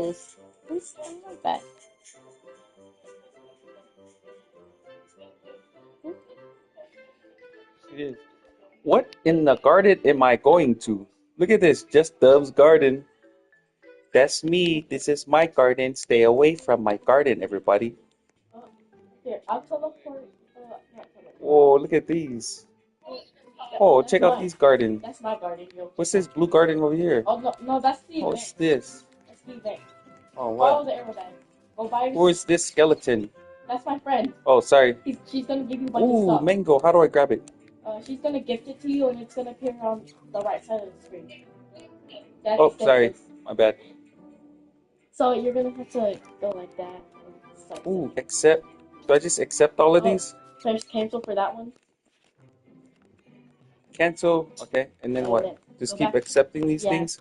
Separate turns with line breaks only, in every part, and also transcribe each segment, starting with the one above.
apples. I like that.
It is. What in the garden am I going to? Look at this, just Dove's garden. That's me. This is my garden. Stay away from my garden, everybody.
Here, I'll teleport.
Whoa, look at these. Oh, check out these gardens.
That's my garden.
What's this blue garden over here?
Oh no, that's the event.
What's this?
That's the event.
Oh,
Follow
what?
the arrow bag. Go buy.
Who is this skeleton?
That's my friend.
Oh, sorry.
She's gonna give you a bunch of
Ooh,
stuff.
mango. How do I grab it?
She's gonna gift it to you, and it's gonna appear on the right side of the screen.
Oh, sorry. My bad.
So you're gonna have to go like that.
Ooh, accept. Do I just accept all of these?
So just cancel for that one.
Cancel. Okay. And then what? Just keep accepting these things?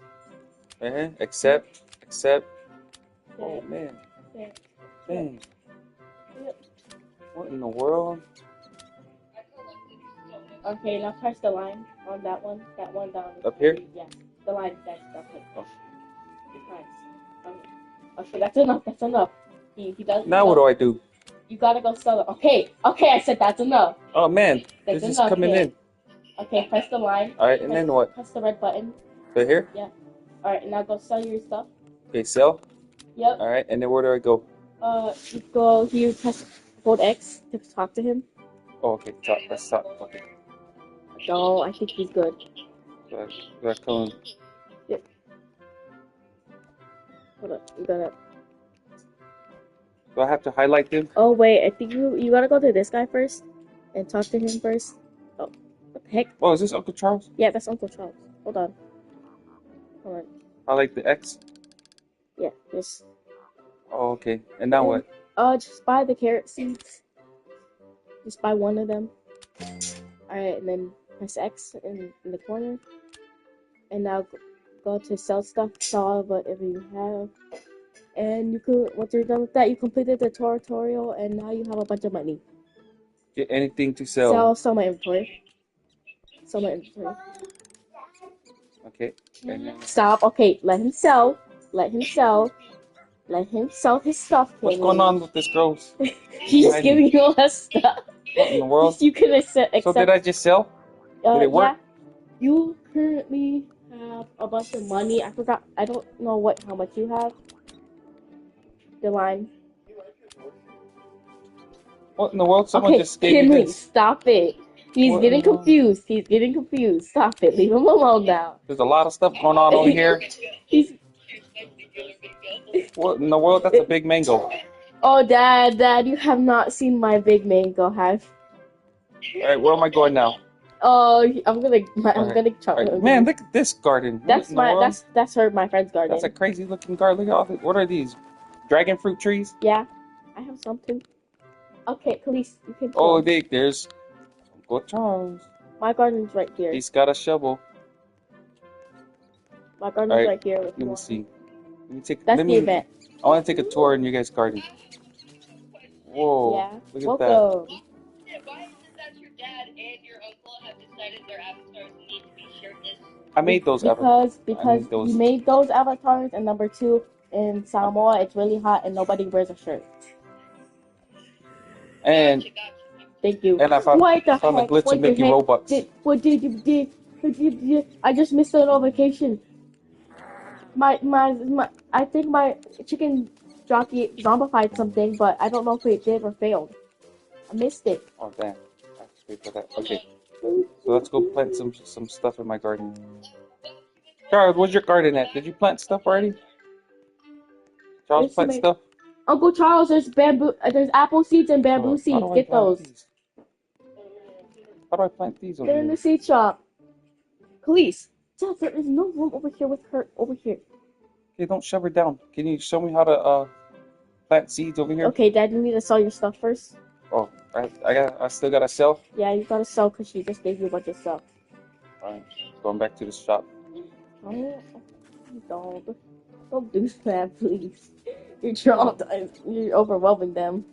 Accept. Accept. Oh, man. Dang. What in the world?
Okay, now press the line on that one. That one down.
Up here?
Yeah. The line. That's it. Oh. Okay, that's enough. That's enough. He does.
Now what do I do?
You gotta go sell it. Okay, I said that's enough.
Oh man,
that's
this is coming in.
Okay, press the line.
Alright, and then what?
Press the red button.
Right here?
Yeah. Alright, now go sell your stuff.
Okay, sell?
Yep.
Alright, and then where do I go?
You go here, hold X to talk to him.
Oh, okay, talk. Let's talk. Okay.
No, I think he's good.
Do I come?
Yep. Hold up, you gotta...
Do I have to highlight them?
Oh wait, I think you gotta go to this guy first and talk to him first. Oh, what the heck?
Oh, is this Uncle Charles?
Yeah, that's Uncle Charles. Hold on.
Highlight the X?
Yeah, just...
Oh, okay. And now what?
Just buy the carrot seeds. Just buy one of them. Alright, and then press X in the corner. And now go to sell stuff, sell whatever you have. And you could, once you're done with that, you completed the tutorial, and now you have a bunch of money.
Get anything to sell.
Sell my inventory. Sell my inventory.
Okay. And then...
Stop. Okay, let him sell. Let him sell. Let him sell his stuff.
What's going on with this girl?
She's giving you all that stuff.
What in the world?
You can accept.
So did I just sell? Did it work?
Yeah. You currently have a bunch of money. I forgot. I don't know how much you have. The line.
What in the world? Someone just gave me this.
Stop it. He's getting confused. He's getting confused. Stop it. Leave him alone now.
There's a lot of stuff going on over here. What in the world? That's a big mango.
Oh, Dad, you have not seen my big mango, have?
All right, where am I going now?
Oh, I'm gonna try.
Right. Man, look at this garden.
That's my friend's garden.
That's a crazy looking garden. Look at all this. What are these? Dragon fruit trees?
Yeah, I have some too. Okay, Khalees, you can.
Oh, there's Uncle Charles.
My garden's right here.
He's got a shovel.
My garden's right here.
Let me see.
That's the event.
I want to take a tour in your guys' garden. Whoa!
Yeah.
Look at
Welcome.
that. Why is it that your dad and your uncle have decided their avatars need to be shirtless?
I made those avatars.
Because you made those avatars, and number two, in Samoa, it's really hot and nobody wears a shirt.
And
thank you.
And I found a glitch in making Robux.
What did you do? I just missed the notification. I think my chicken jockey zombified something, but I don't know if it did or failed. I missed it.
Oh damn! I have to wait for that. Okay, so let's go plant some stuff in my garden. Charles, where's your garden at? Did you plant stuff already? Charles, plant stuff.
Uncle Charles, there's apple seeds and bamboo seeds. Get those.
How do I plant these?
They're in the seed shop. Police. Dad, there is no room over here with her. Over here.
Okay, don't shove her down. Can you show me how to plant seeds over here?
Okay, Dad, you need to sell your stuff first.
Oh, I still gotta sell.
Yeah, you gotta sell because she just gave you a bunch of stuff.
Alright, going back to the shop.
Oh, don't do that, please. You're traumatized. You're overwhelming them.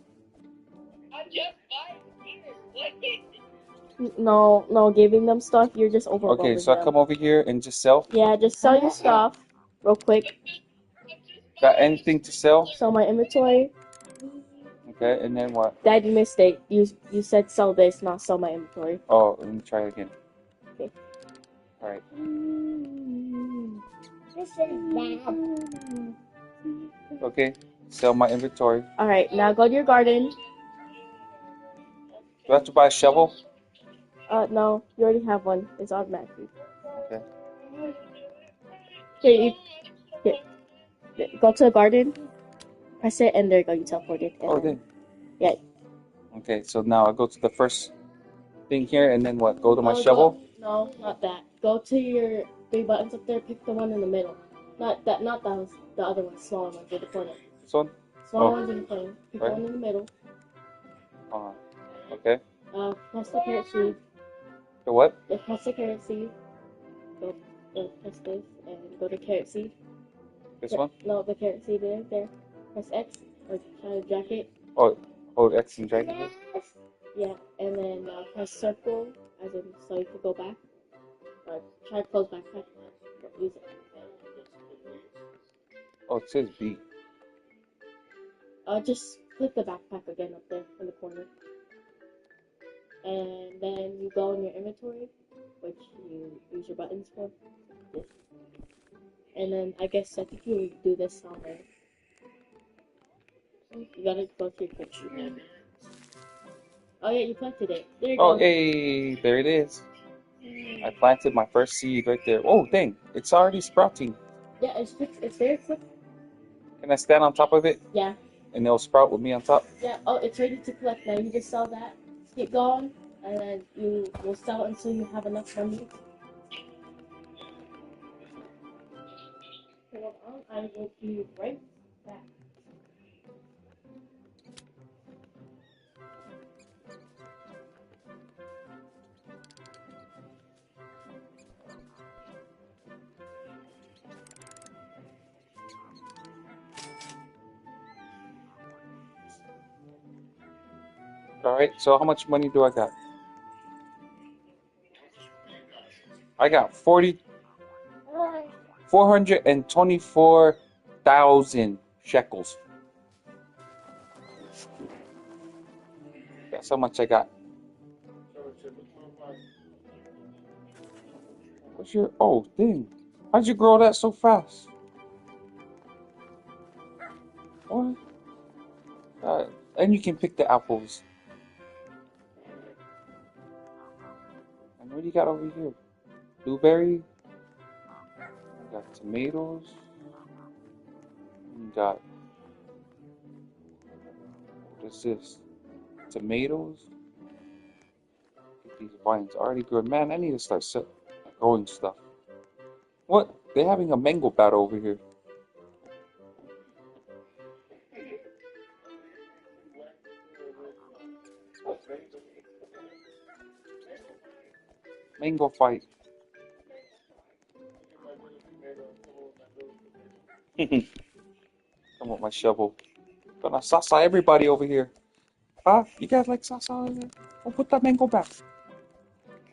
I'm just buying here.
No, giving them stuff, you're just overwhelming
Okay, so
them.
I come over here and just sell?
Yeah, just sell your stuff real quick.
I'm just
Got anything to sell?
Sell my inventory.
Okay, and then what?
Dad, you mistake. You said sell this, not sell my inventory.
Oh, let me try again.
Okay.
All right.
This is bad.
Okay, sell my inventory.
All right, now go to your garden.
Do I have to buy a shovel?
No, you already have one. It's automatic.
Okay.
Here, go to the garden. Press it, and there you go. You teleported.
Oh, then.
Yeah.
Okay, so now I go to the first thing here, and then what? Go to my shovel?
No, not that. Go to your 3 buttons up there. Pick the one in the middle. Not that. Not that one. The other one. Smaller ones in the corner.
This one?
Smaller ones in the corner. Pick
Right.
the one in the middle.
Okay.
Press the carrot seed.
The what?
Press the carrot seed. Go. Press this and go to carrot seed.
This one?
No, the carrot seed there. Press X or try to drag it.
Oh, hold X and drag it.
Yeah, and then press circle, as in so you could go back. Or try to close backpack. Use it.
Oh, it says B.
Just click the backpack again up there in the corner. And then you go in your inventory, which you use your buttons for. This. And then I think you do this somewhere. You gotta go to your picture. Oh yeah, you planted it. There you go.
Oh, hey, there it is. I planted my first seed right there. Oh, dang, it's already sprouting.
Yeah, it's very quick.
Can I stand on top of it?
Yeah.
And it'll sprout with me on top?
Yeah, oh, it's ready to collect now. You just sell that, keep going, and then you will sell until you have enough money. Hold on, I will be right back.
Alright, so how much money do I got? I got 424,000 shekels. That's how much I got. What's your, oh, dang. How'd you grow that so fast? What? And you can pick the apples. And what do you got over here? Blueberry. You got tomatoes. You got, what is this? Tomatoes. Get these vines already good. Man, I need to start growing stuff. What? They're having a mango battle over here. Mango fight. Come with my shovel. Gonna sasa everybody over here. Huh? You guys like sasa over here? Oh, put that mango back.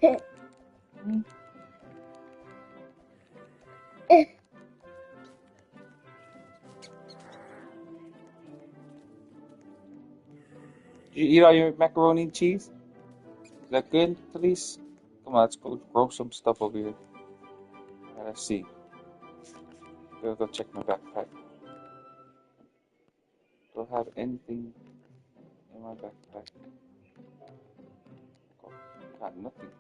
You eat all your macaroni and cheese? Is that good, Felice? Come on, let's go grow some stuff over here. Let's see. Go check my backpack. Do I have anything in my backpack? Oh, got nothing.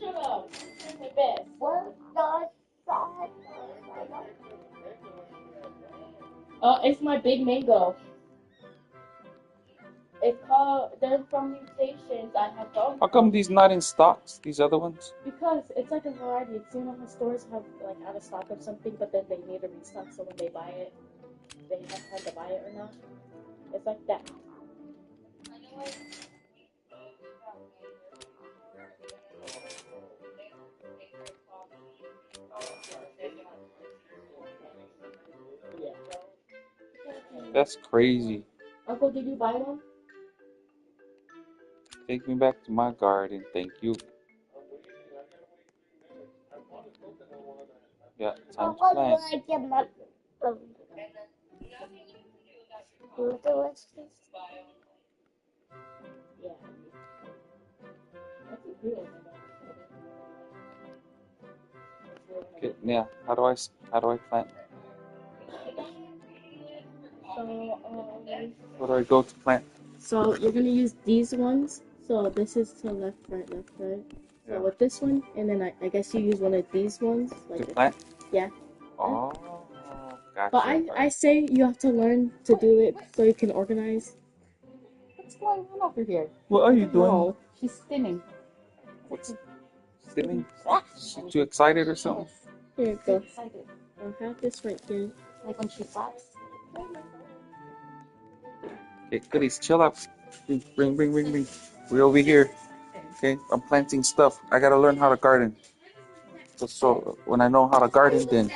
Shut up. Here's my best. Oh, it's my big mango. It's called, they're from mutations. I have dogs.
How come these not in stocks? These other ones?
Because it's like a variety. It's, you know how stores have like out of stock of something, but then they need a restock, so when they buy it, they have time to buy it or not. It's like that. Yeah.
That's crazy.
Uncle, did you buy one?
Take me back to my garden, thank you. Yeah, time to plant.
Yeah. That's a good one.
Okay, now how do I plant?
So,
Where do I go to plant?
so you're gonna use these ones. So this is to left, right, left, right. So
Yeah.
with this one, and then I guess you use one of these ones.
To plant?
Yeah.
Oh, gotcha.
But I say you have to learn to do it so you can organize.
What's going on over here?
What are you doing?
No, she's spinning.
What's stimming? She too excited or something?
Here you go.
Excited.
I'll have this right here.
Like when she slaps.
Okay, goodies, chill out. Bring. We're over here. Okay, I'm planting stuff. I gotta learn how to garden. So when I know how to garden, then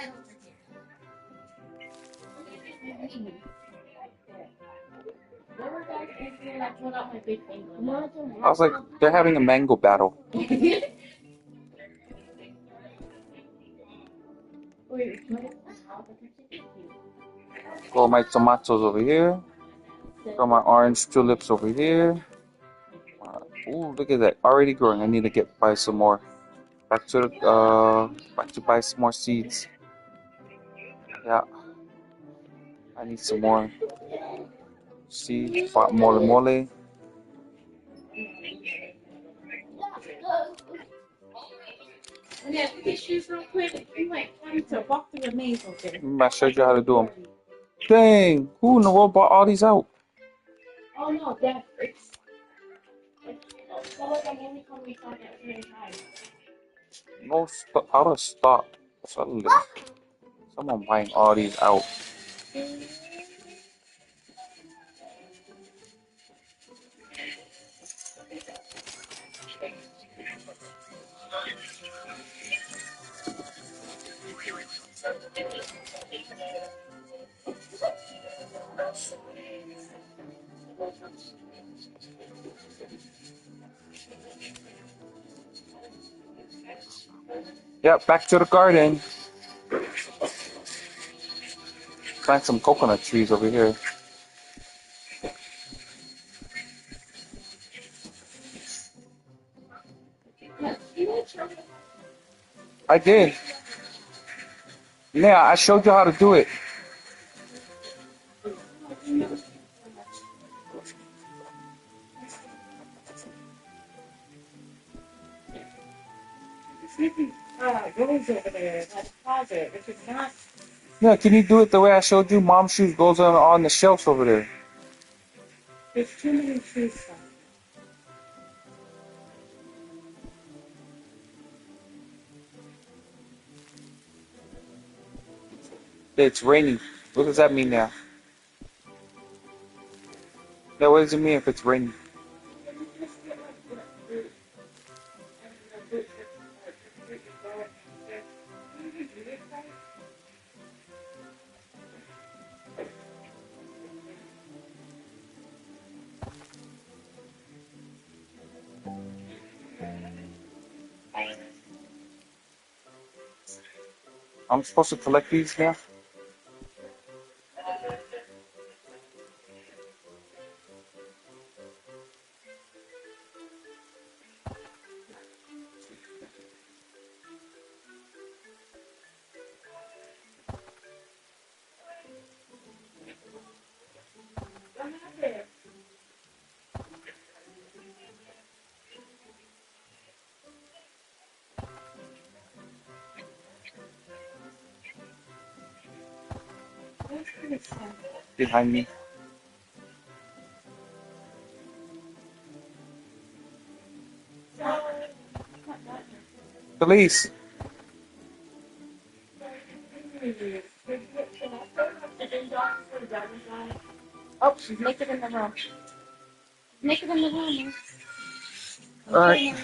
I was like, they're having a mango battle. Got my tomatoes over here. Got my orange tulips over here. Ooh, look at that, already growing. I need to buy some more. Back to buy some more seeds. Yeah, I need some more seeds. Mole. I showed you how to do them. Dang, who in the world bought all these out?
Oh no, Dad, it's some of them only come in stock at certain times.
No, out of stock. Suddenly, someone buying all these out. Yep, back to the garden. Plant some coconut trees over here. I did. Yeah, I showed you how to do it.
Rose over there, that closet, which is not.
Yeah, can you do it the way I showed you? Mom's shoes goes on the shelves over there.
There's too many trees.
It's raining. What does that mean now? Yeah, what does it mean if it's raining? I'm supposed to collect these now? Behind me. Felice.
Oh, she's naked in the room. She's naked in the room.
All right.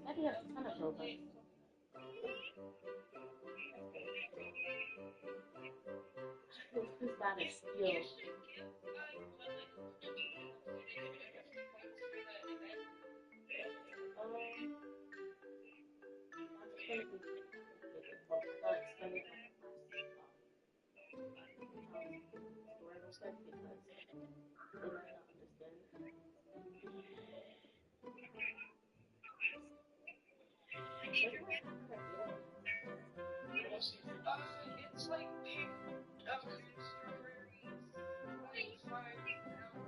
Daddy has a ton of robots. Who's got a steal?
It's like pink, strawberries, like fried brown.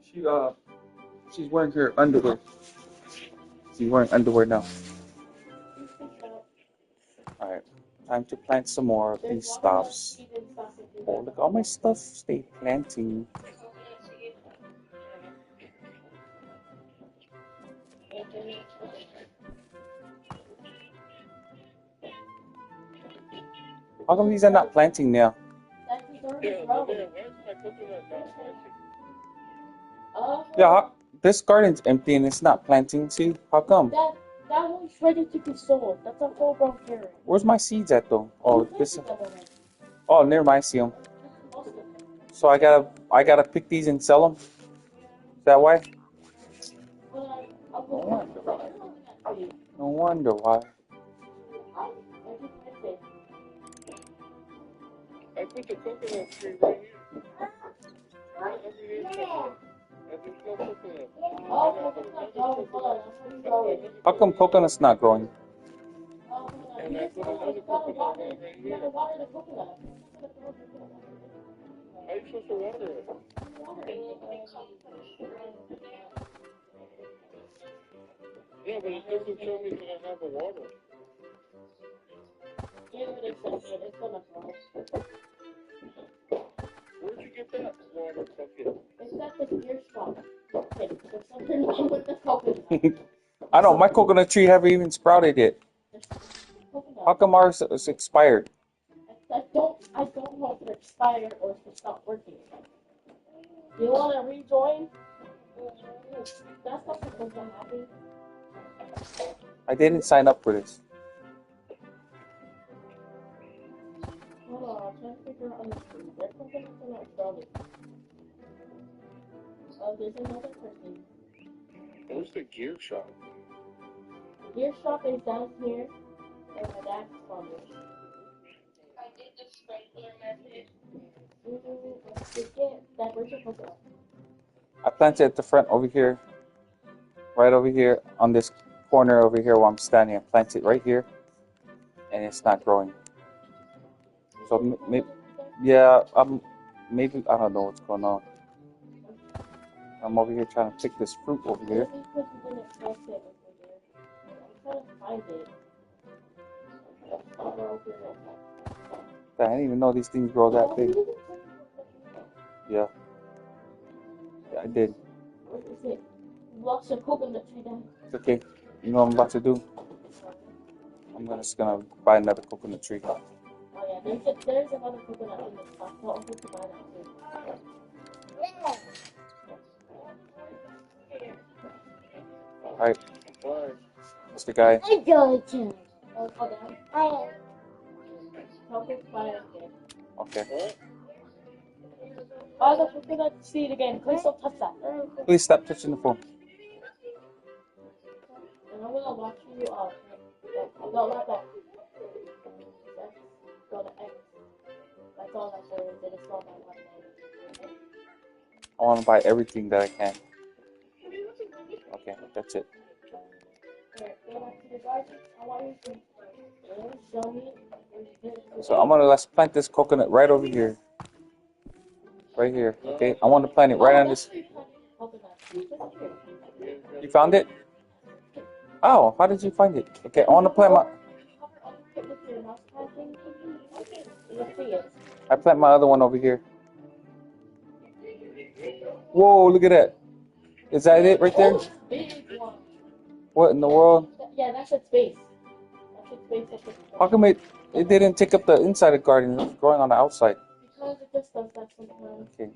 She she's wearing her underwear. She's wearing underwear now. All right, time to plant some more of these stuffs. Oh, look, all my stuff stay planting. How come these are not planting now? Yeah, this garden's empty and it's not planting. See, how come?
That one's ready to be sold. That's a full grown carrot.
Where's my seeds at though? Oh, this. Oh, never mind. I see them. So I gotta pick these and sell them. Is that why? No wonder why.
put the coconut tree right here. Right over here. And there's no coconut.
How come coconut's not growing?
And I put another coconut right here. How are you supposed to water it? Yeah, but it doesn't tell me that I have a water. Where'd you get that water bucket?
It's at the gear shop. Okay, there's something wrong with the coconut.
I know, my coconut tree haven't even sprouted yet. How come ours is expired?
I don't know if it's expired or if it's not working. You want to rejoin? That's not supposed to happen.
I didn't sign up for this.
Hold on, I'm trying to figure out on the screen. Their coconuts are not sprouting. Oh, there's another person.
Where's the gear shop?
The gear shop is down here, and my dad's from it.
I did the sprinkler method.
Dad, where's your coconut?
I planted at the front over here. Right over here on this corner over here where I'm standing. I planted right here. And it's not growing. So maybe, yeah, maybe, I don't know what's going on. I'm over here trying to pick this fruit over here.
Maybe because you didn't plant it over there. I'm trying to find it.
I didn't even know these things grow that big. Yeah. Yeah, I did.
What is it? You lost your coconut tree down.
It's okay. You know what I'm about to do? I'm just gonna buy another coconut tree.
Oh yeah, there's another coconut in this box. So I'm going to buy that too.
Alright. Mr. Guy.
I don't know.
Okay.
Oh, the coconut seed again. Please don't touch that.
Please stop touching the phone.
And I'm gonna watch you go like that. Go to X. That's all that there is. It's all my life.
I want to buy everything that I can. Okay, that's it. So I'm gonna let's plant this coconut right over here. Right here, okay? I want to plant it right on this. You found it? Oh, how did you find it? Okay, I want to plant my... I plant my other one over here. Whoa, look at that. Is that it right there? What in the world?
Yeah, that's its base.
How come it didn't take up the inside of the garden? It was growing on the outside.
Because it just does that sometimes.
Okay.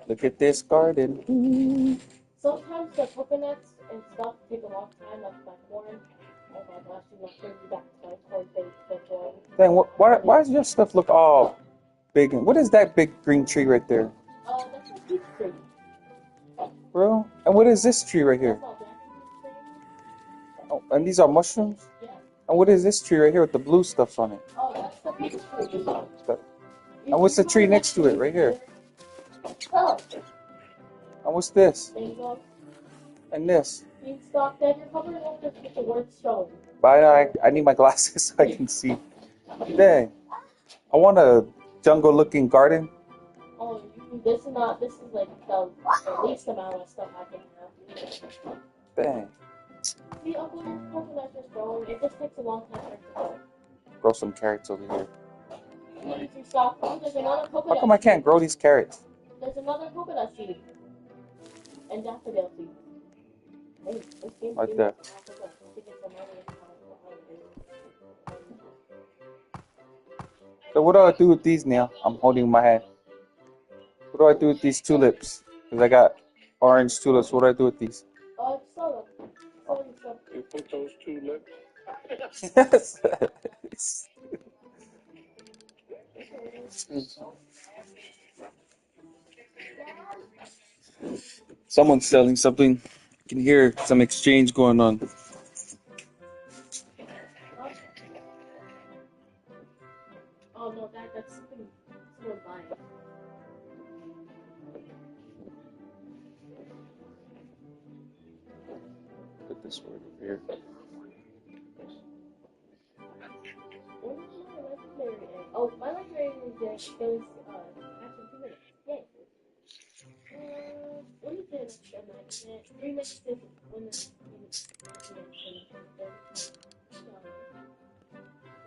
Look at this garden.
Sometimes the coconuts and stuff take a long time, like my corn. Oh my gosh, you must bring me back to my corn face.
Dang, why does your stuff look all big? What is that big green tree right there?
That's a peach tree.
Bro, and what is this tree right here? Oh, and these are mushrooms?
Yeah.
And what is this tree right here with the blue stuff on it?
Oh, that's the peach tree.
And what's the tree next to it right here?
Oh.
And what's this?
Mango.
And this?
Beanstalk. Dad, you're covering up with the word showing.
But I need my glasses so I can see. Dang. I want a jungle-looking garden.
Oh, this is like the least amount of stuff I can have.
Dang.
See, Uncle, your coconut is growing. It just takes a long time for it to grow.
Grow some carrots over here.
There's another coconut.
How come I can't grow these carrots?
There's another coconut seed. And daffodil seed. Hey,
Like that. So what do I do with these now? I'm holding in my hand. What do I do with these tulips? Because I got orange tulips. What do I do with these?
Sell them.
You put those tulips.
Yes. Someone's selling something. You can hear some exchange going on.
Oh no, that's something someone buying.
Put this word over here.
What is my legendary egg? Oh, my legendary egg goes after 2 minutes. Yay. Let me get a night. 3 minutes is when the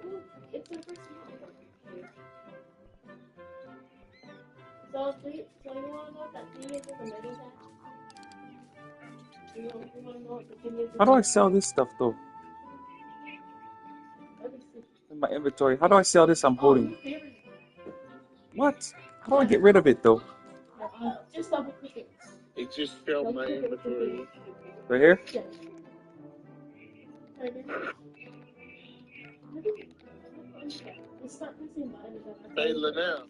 Ooh, it's the first one. So you wanna know what that thing is in the middle there? You wanna know what the thing is?
How do I sell this stuff though? In my inventory. How do I sell this I'm holding? What? How do I get rid of it though?
Just double click it.
It just filled my inventory.
Right here?
Yeah. Right there. Just start pressing buttons.
Hey, Linnell.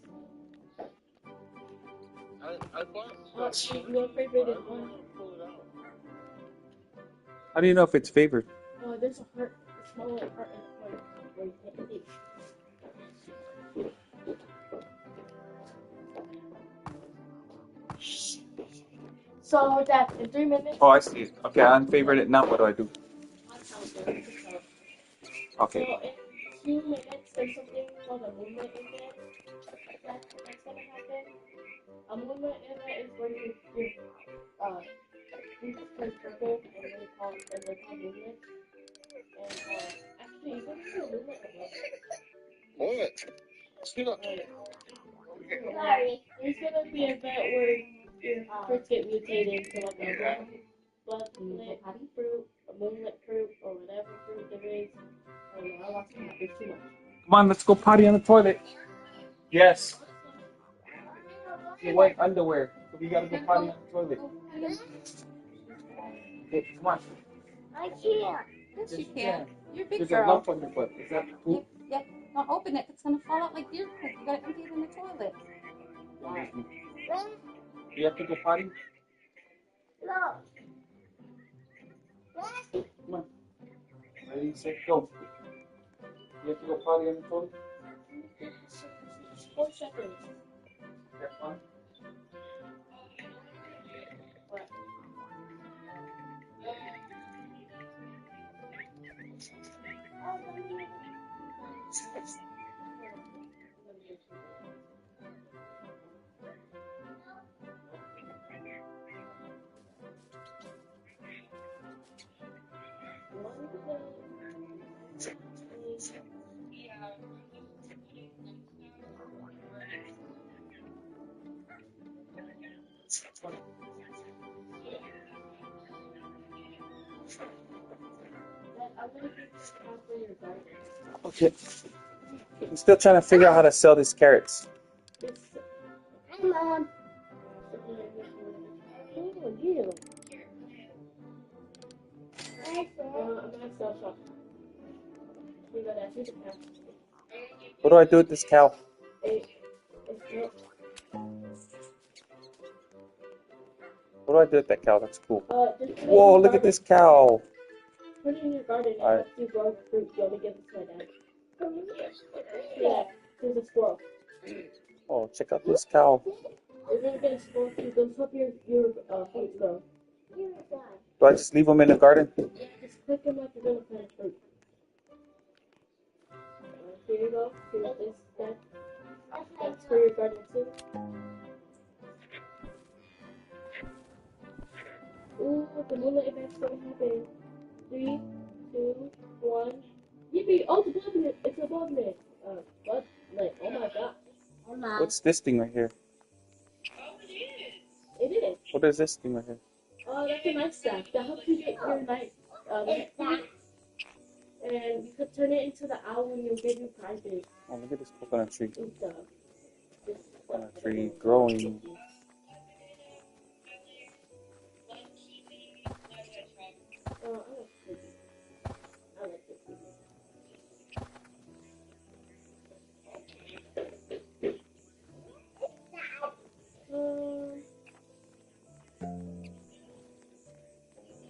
I bought stuff.
Your favorite is one.
Pull it out.
How do you know if it's favored?
There's a heart, a small heart in the corner where you can't see. So that in 3 minutes.
Oh, I see it. Okay, I unfavored it now. What do I do? Okay.
So in 2 minutes, there's something called a movement event. That's gonna happen. A movement event is where you turn purple and then call movement. And actually, you can do a movement event.
What? Sit up.
Sorry. There's gonna be an event where your fruits get mutated to like a bloodlet fruit, a moonlit fruit, or whatever fruit there is. I don't know. I lost count. There's too much.
Come on, let's go potty on the toilet. Yes. Your white underwear. So we gotta go potty on the toilet. Hey, come on.
I can't. Yes, you can. You're a big
There's
girl.
a lump on your butt. Is that poop?
Yep. Don't open it. It's gonna fall out like deer poop. You gotta empty it in the toilet.
You have to go potty?
No.
Come on. Ready, set, go. You have to go potty on the toilet?
4 seconds.
Have fun.
What?
Okay. I'm still trying to figure out how to sell these carrots.
Hi, Mom.
What do I do with this cow? What do I do with that cow? That's cool. Whoa, look at this cow.
Put it in your garden and
Alright.
you grow fruit. You'll get this right now. Yeah, there's a squirrel.
Oh, check out this cow.
You're gonna get a squirrel food. Those help your fruit grow.
Do I just leave them in the garden?
Yeah, just click them like you're gonna plant fruit. Here you go. Here's this. That's for your garden too. Ooh, the moonlight event's gonna happen. 3, 2, 1. Yippee! Oh, it's above me. It's above me. What? Like, oh my god.
What's this thing right here?
It is.
What is this thing right here?
That's a night stack. That helps you get your night food. And you could turn it into the owl and you'll give you prizes.
Oh, look at this coconut tree.
This
Coconut tree growing.
I like this.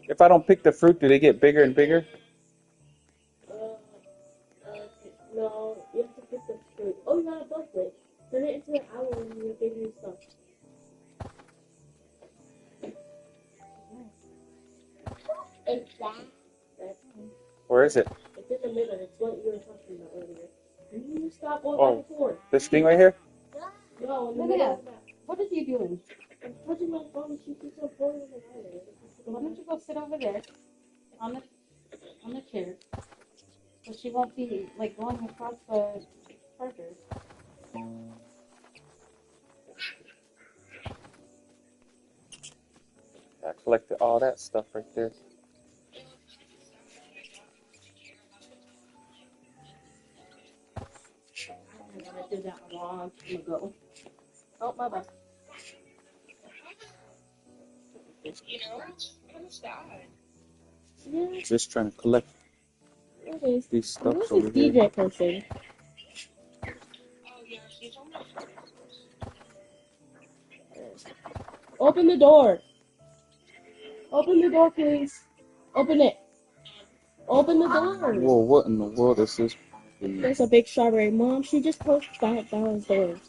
If I don't pick the fruit, do they get bigger and bigger?
No, you have to pick the fruit. Oh, you gotta not a bug glitch. Turn it into an owl and you'll get your stuff.
It's that.
Where is it?
It's in the middle. It's what you were talking about earlier. Can you stop going back and forth?
This thing right here?
No, in the
Look
middle
at
of that.
What is he doing?
I'm touching my phone and she keeps on pulling it away.
Why don't you go sit over there on the chair so she won't be like going across the charger.
I collected all that stuff right there.
I did that a long time ago. Oh, my bad.
You know, it's kind of sad.
Yeah,
Just trying to collect
it is.
these stuff
Who's
over
this
here.
DJ person?
Oh, yeah, she's on my phone.
Open the door. Open the door, please. Open it. Open the door.
Whoa, what in the world is this?
There's a big strawberry. Mom, she just closed that downstairs.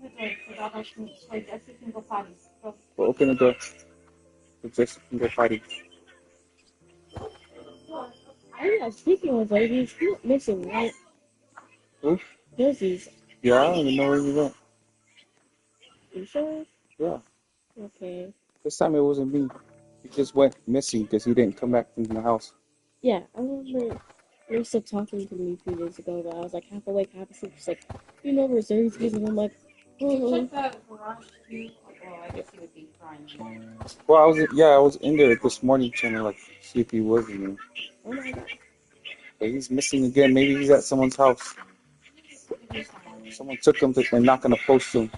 Open the door so Jesse can go potty. Go.
Well, open the door. So Jesse can go potty.
Oh yeah, speaking of ladies, he's missing, right?
Who?
Lizzie's.
Yeah, I don't even know where he went.
You sure?
Yeah.
Okay.
This time it wasn't me. He just went missing because he didn't come back from the house.
Yeah, I remember Lisa talking to me a few days ago, but I was like half awake, half asleep. She's like, you know where Zuri's is? And I'm like,
Check that garage too. Well, I guess he would be crying.
Well, I was in there this morning trying to like see if he was in there.
oh my god.
But he's missing again. Maybe he's at someone's house. Someone took him and not gonna post him.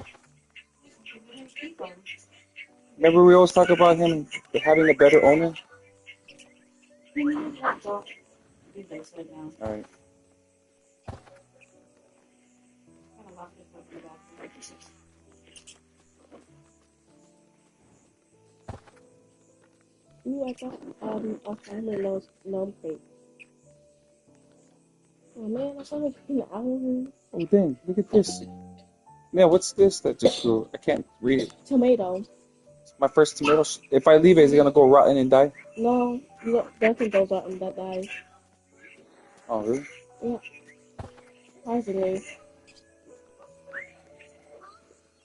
Remember we always talk about him having a better owner? Alright.
Ooh, I got a family gnome crate. Oh man, I saw like an owl.
Oh dang, look at this. Man, what's this that just grew? I can't read it.
Tomato.
It's my first tomato. If I leave it, is it gonna go rotten and die?
No, nothing goes out and that dies.
Oh really?
Yeah. Surprisingly.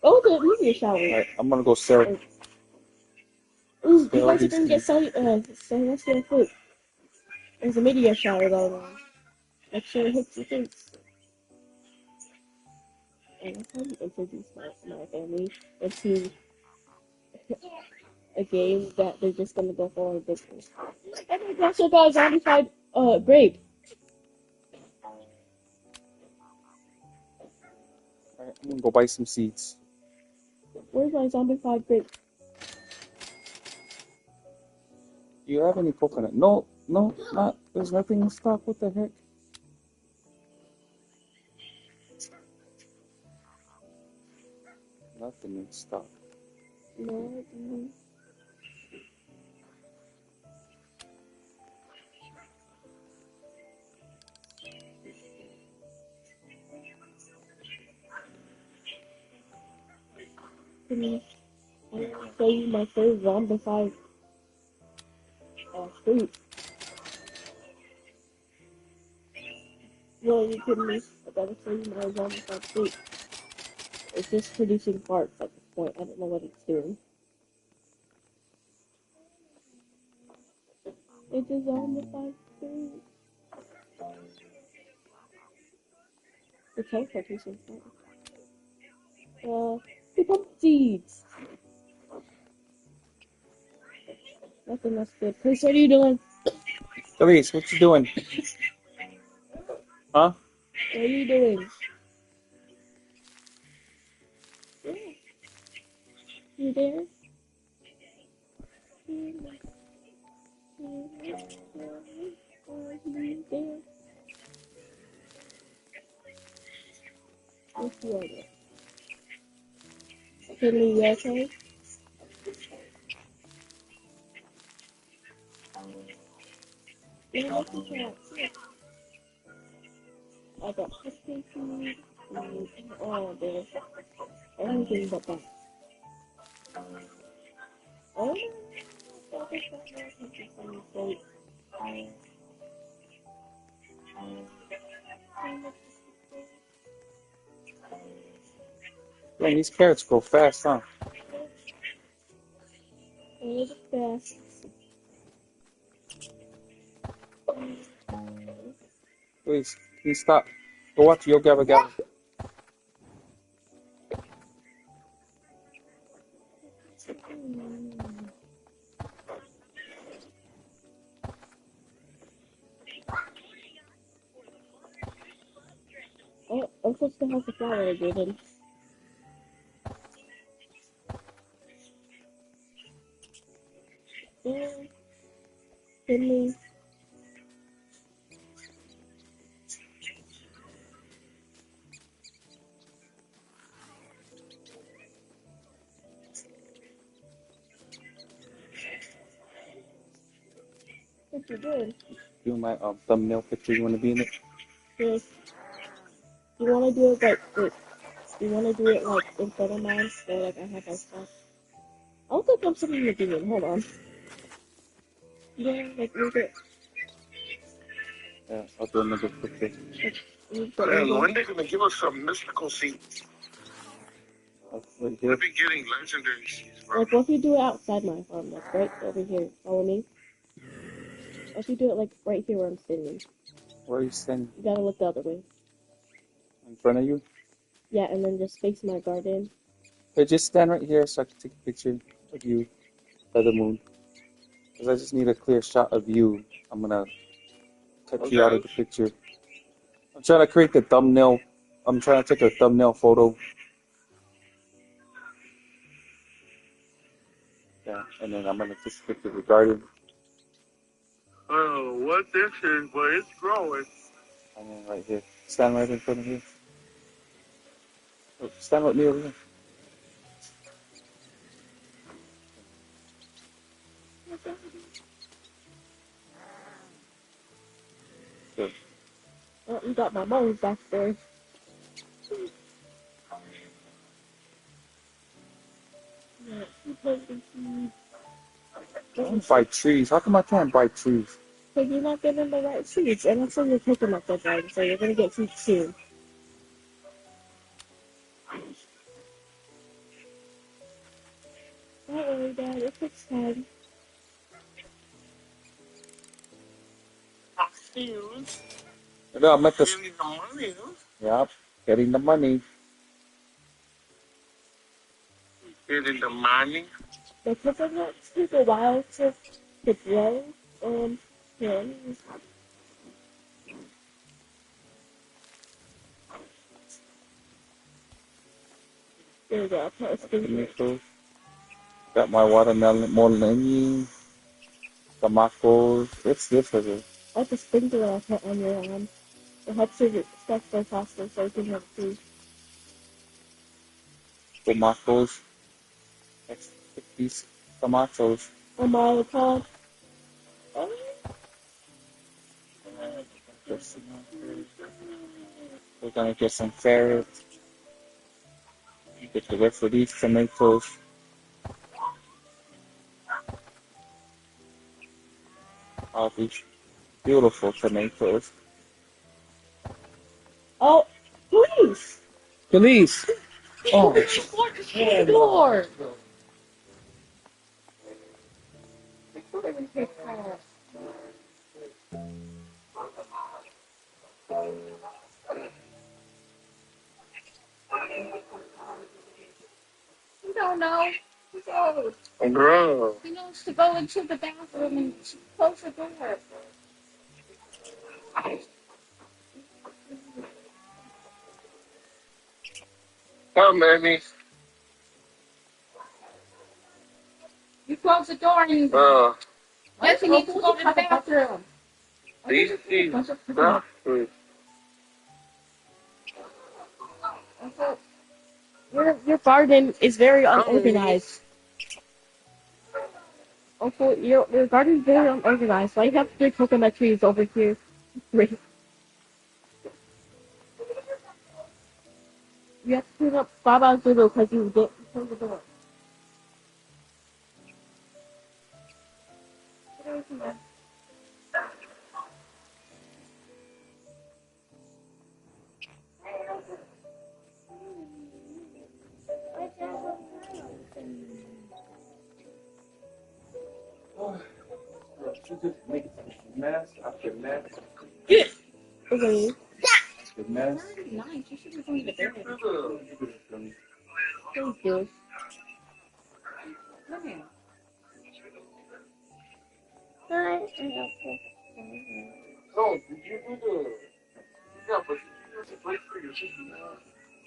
Oh, the meteor shower.
Alright, I'm gonna go sell.
Ooh, you guys are gonna get celestial fruit. There's a meteor shower going on. Make sure it hits your face. And that's how you introduce my family into a game that they're just gonna go for and business. And we also got a zombified grape.
Alright, I'm gonna go buy some seeds.
Where's my zombified grape?
Do you have any coconut? No, not. There's nothing in stock. What the heck? Nothing in stock.
No, I'm gonna show you my third zombified fruit. No, are you kidding me? I gotta show you my zombified fruit. It's just producing parts at this point. I don't know what it's doing. It's a zombified fruit. It's so producing parts. The pumpkin seeds. Nothing that's good. Chris, what are you doing?
Elise, what you doing? Huh?
What are you doing? Yeah. You there? Are you there? Yes, you are there. Finley, you okay? Yeah, I got cupcake food. Oh, there's anything but that. Oh,
Man, these carrots grow fast, huh?
there's fast.
Please, can you stop? Go watch Yo Gabba Gabba.
Oh, I'm supposed to have the flower again. Yeah, give me. What you doing?
Do my thumbnail picture. You want to be in it?
Yes. You want to do it like, wait, you want to do it like in front of mine? So like I have my stuff. I'll think of something to do. Hold on. Yeah, like move it.
Yeah, I'll do another picture.
Move the
Man,
angle.
when they gonna give us some mystical seeds?
Right
We'll
here.
be getting legendary seeds, bro.
Like what if you do it outside my farm? Like right over here. Follow me. What if you do it like right here where I'm sitting?
Where are you standing?
You gotta look the other way.
In front of you?
Yeah, and then just face my garden.
Hey, just stand right here so I can take a picture of you by the moon. Because I just need a clear shot of you. I'm gonna cut you out of the picture. I'm trying to create the thumbnail. I'm trying to take a thumbnail photo. Yeah, and then I'm gonna just pick the garden.
I don't know what this is, but it's growing.
And then right here. Stand right in front of me. Oh, stand with me over here. Good.
Oh, you got my moles back there.
I don't buy trees. How come I can't buy trees?
Because you're not getting the right seeds, and also you're coconut deadline, so you're gonna get seeds soon. Don't worry, Dad. It takes time.
No, I'm at the.
Getting the money, huh?
Yep, getting the money.
Getting the money.
The coconuts take a while to grow. Yeah. There you go. I'll put a sprinkler.
Tomatoes. Got my watermelon, molini, tomatoes. What's this over?
I'll put a sprinkler I'll put on your arm. It helps your stuff go faster, so you can have food.
Tomatoes. Let's pick these tomatoes.
Oh my god. Oh.
We're gonna get some carrots. Get the rest of these tomatoes. All these beautiful tomatoes.
Oh, please!
Police! Oh,
Door!
You don't know. He knows.
Bro.
He knows to go into the bathroom and close the door.
How many?
You close the door and yes, he needs to go to the bathroom.
These seeds.
Your garden is very unorganized. Also, your garden is very unorganized. So I have 3 coconut trees over here. 3. You have to clean up Baba's doodle because you didn't close the door. Get away from there.
She just makes mess after mess
Okay.
after mess.
Nice. You should be going to bed.
Thank you.
Come here.
Hi.
Oh, did you do the... Yeah, but did you do the break for your sister?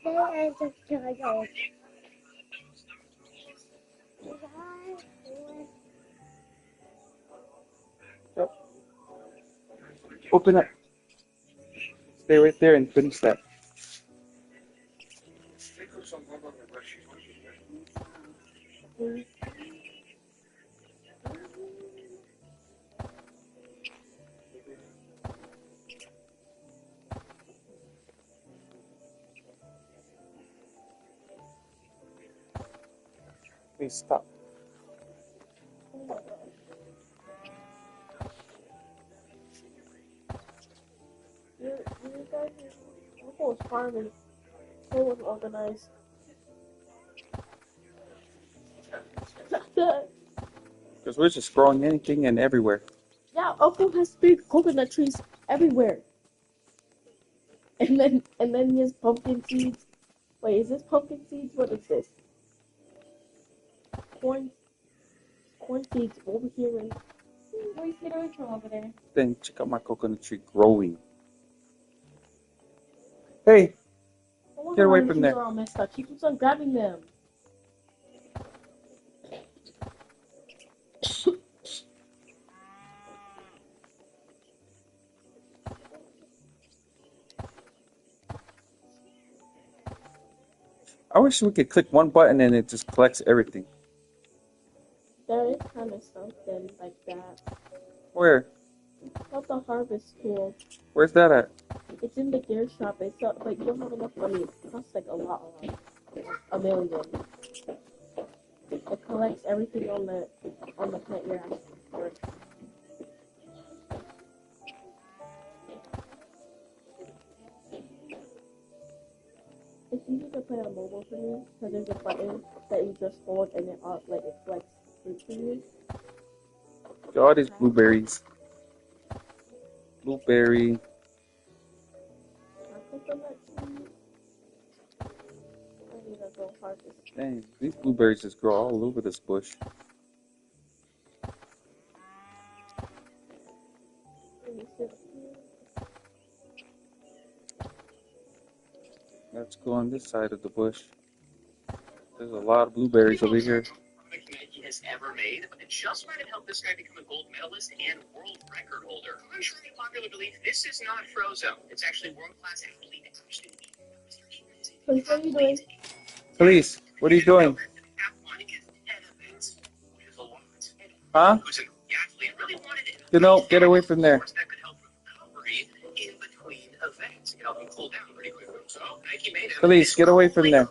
I just child.
Yep. Open up. Stay right there and finish that. Please stop.
You guys, Uncle was farming. So was organized.
Because we're just growing anything and everywhere.
Yeah, Uncle has big coconut trees everywhere. And then he has pumpkin seeds. Wait, is this pumpkin seeds? What is this? Corn seeds over here.
Wait, get away from over there.
Then check out my coconut tree growing. Hey, get away from there.
Are all messed up. He keeps on grabbing them.
I wish we could click one button and it just collects everything.
There is kind of something like that.
Where?
It's called the harvest tool.
Where's that at?
It's in the gear shop. It's up, but you don't have enough money. It costs like a lot. $1 million. It collects everything on the plant you're asking for. It's easy to play on mobile for me because there's a button that you just hold and it collects fruit for you.
Look at all these blueberries. Blueberry. Dang, these blueberries just grow all over this bush. Let's go on this side of the bush. There's a lot of blueberries over here.
He has ever made, but it just might have helped this guy become a gold medalist and world record holder. Contrary to popular belief, this is not Frozone. It's actually world-class athlete.
Police, what are you doing?
Police, what are you doing? Huh? You know, get away from there. Police, get away from there.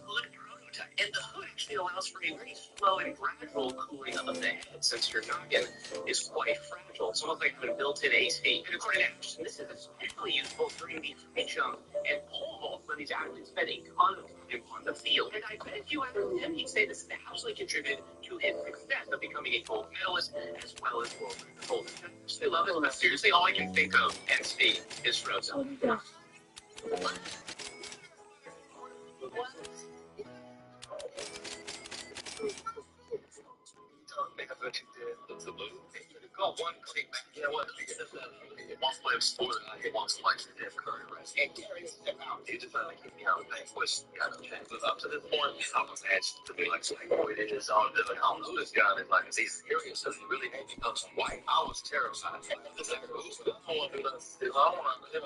And the hood actually allows for a very slow and gradual cooling of the head, since your noggin is quite fragile. It's almost like a built-in AC. And according to Ash, this is especially useful during the high jump and pole vault when these athletes spend a ton of time on the field. And I bet if you asked him, he'd say this vastly contributed to his success of becoming a gold medalist as well as world record holder. I love it. Seriously, all I can think of and see is Frozone. One click back. You know what? One flip sport, one selection of current rest. And Gary step out. He just like how the thing was kind of up to this point. I was asked to be like boy, it is all different. I don't know this guy. It's like he's serious. So he really made me come some white. I was terrified. It's like who's the one who does? I want to,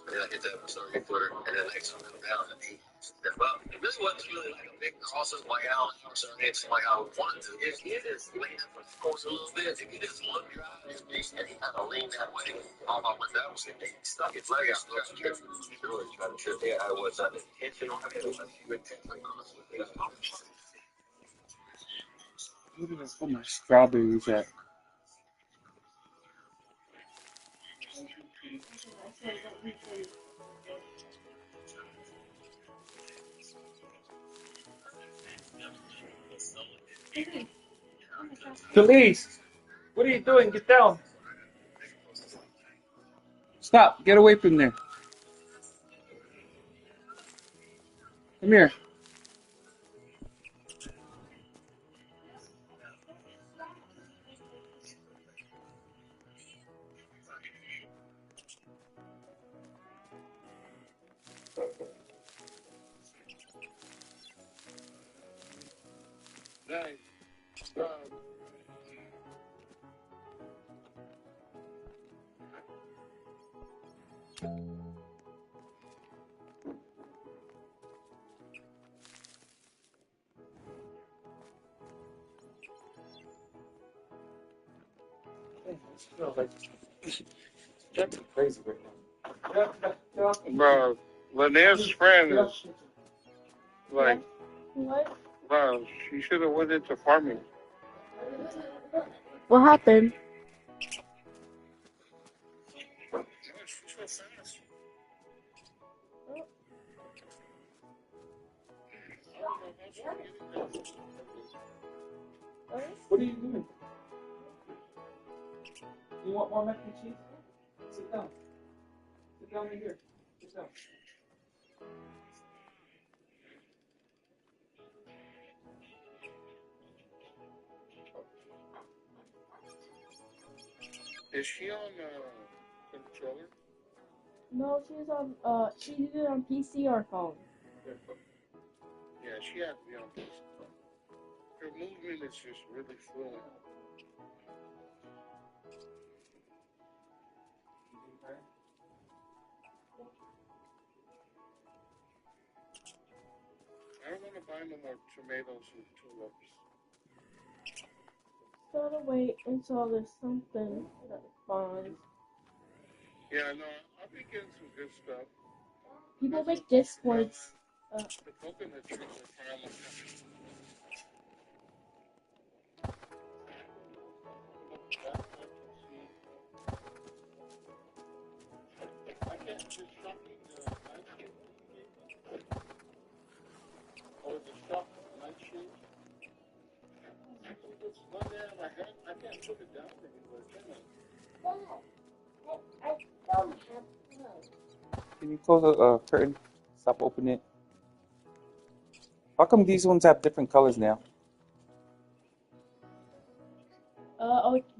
and then I hit that circuit Twitter, and then next one come down and he step up. And this wasn't really like a big Also, like how it's like how one if you just lean close a little bit, if you just look your eyes and he kind of lean that way, with that was stuck his leg out. Yeah, I was intentional. I mean, you intentionally.
Where did I put my strawberries at? Felice, what are you doing? Get down. Stop. Get away from there. Come here. That's crazy right now.
Bro, Lynette's friend is like,
What?
bro, she should have went into farming.
What happened?
She's so fast.
What are you doing? You want more mac and cheese? Sit down. Sit down right here. Sit down.
Is she on controller?
No, she's either on PC or phone.
Yeah, she has to be on this. Her movement is just really fluent. I don't want to buy no more tomatoes and tulips.
Gotta wait until there's something that spawns.
Yeah, no, I'll be getting some good stuff.
People make discords.
The coconut trees are finally coming. I can't just shopping nightshade. Or the shop nightshade. It's one there in my head. I can't put it down anywhere, can I?
I don't have clothes.
Can you close the curtain? Stop opening it. How come these ones have different colors now?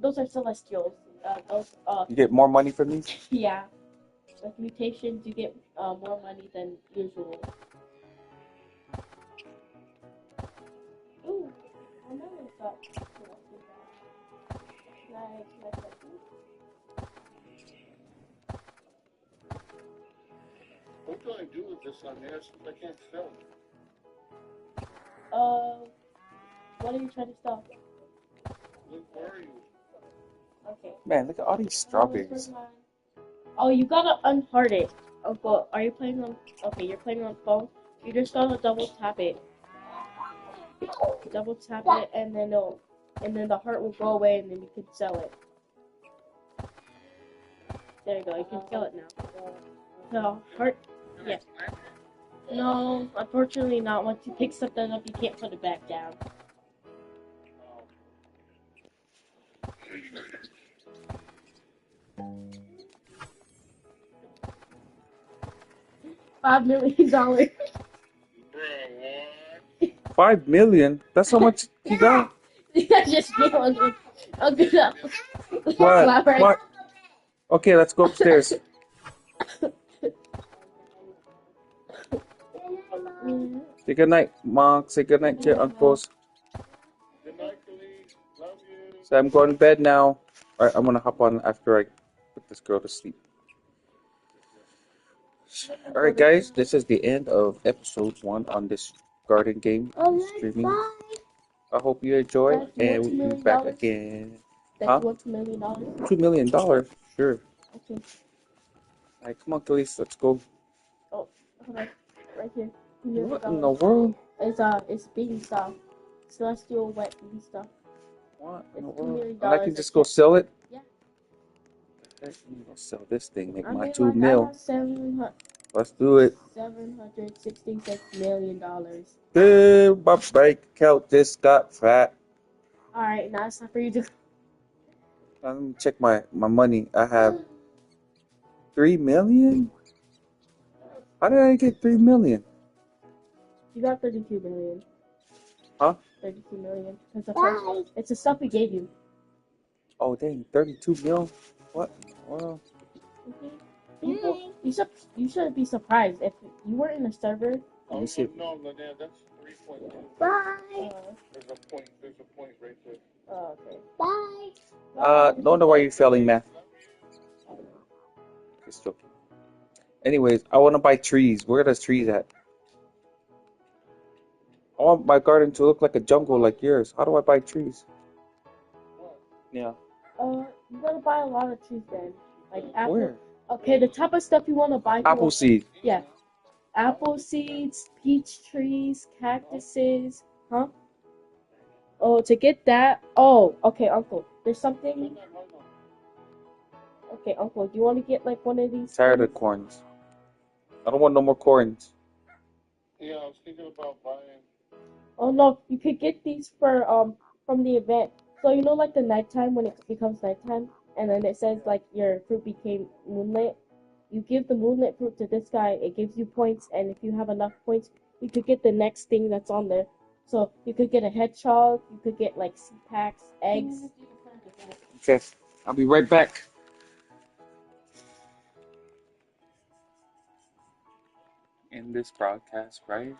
Those are celestials.
You get more money from these?
Yeah. With mutations, you get more money than usual. Ooh, I never thought selected that. Should I select that too?
What do I do with this on there since I can't sell it?
What are you trying to sell?
Look, where are you?
Okay.
Man, look at all these strawberries.
Oh, you gotta unheart it. Uncle, are you playing on? Okay, you're playing on phone. You just gotta double tap it. Double tap it, and then the heart will go away, and then you can sell it. There you go. You can sell it now. No heart. Yeah. No, unfortunately not. Once you pick something up, you can't put it back down. $5 million.
$5 million? That's how much you got?
Just give one. I'll get up.
What? What? Okay, let's go upstairs. Say good night, Mom. Say good night to your uncles.
Good night, Khalid. Love you.
So I'm going to bed now. Alright, I'm gonna hop on after I put this girl to sleep. Alright guys, this is the end of episode 1 on this garden game streaming. I hope you enjoy,
Dad, you
and
want
we'll
$2
be back
million?
again.
Dad,
Huh?
you want $2 million?
$2 million? Sure.
Okay.
All right, come on, Khalees, let's go.
Oh, hold on. Right here.
What in the world?
It's baby stuff. Celestial wet baby stuff.
What in
It's
the
$2
world?
million.
And I can just go sell it?
Yeah.
I'm gonna sell this thing, make
I
my
mean,
2
like,
mil.
I have
Let's do it.
$766 million.
Good, my bank account just got fat.
Alright, now it's time for you to.
Let me check my money. I have 3 million? How did I get 3 million?
You got 32 million.
Huh?
32 million. It's the stuff we gave you.
Oh, dang, 32 mil? What in the world?
People, you should be surprised if you were in a server.
Let me see.
No, Linnea, that's 3.2.
Bye.
There's a point right there.
Oh, okay.
Bye.
No wonder why you're failing math. Just joking. Anyways, I want to buy trees. Where are those trees at? I want my garden to look like a jungle like yours. How do I buy trees? Yeah.
You gotta buy a lot of trees then. Like apple.
Where?
Okay, the type of stuff you want to buy.
Apple seed.
Yeah. Apple seeds, peach trees, cactuses. Huh? Oh, to get that. Oh, okay, Uncle. There's something. Okay, Uncle. Do you want to get like one of these?
Tired
things?
of corns. I don't want no more corns.
Yeah, I was thinking about buying.
Oh no, you could get these for from the event. So you know, like the nighttime when it becomes nighttime, and then it says like your fruit became moonlit. You give the moonlit fruit to this guy, it gives you points, and if you have enough points, you could get the next thing that's on there. So you could get a hedgehog, you could get like seed packs, eggs.
Okay, I'll be right back. In this broadcast, right?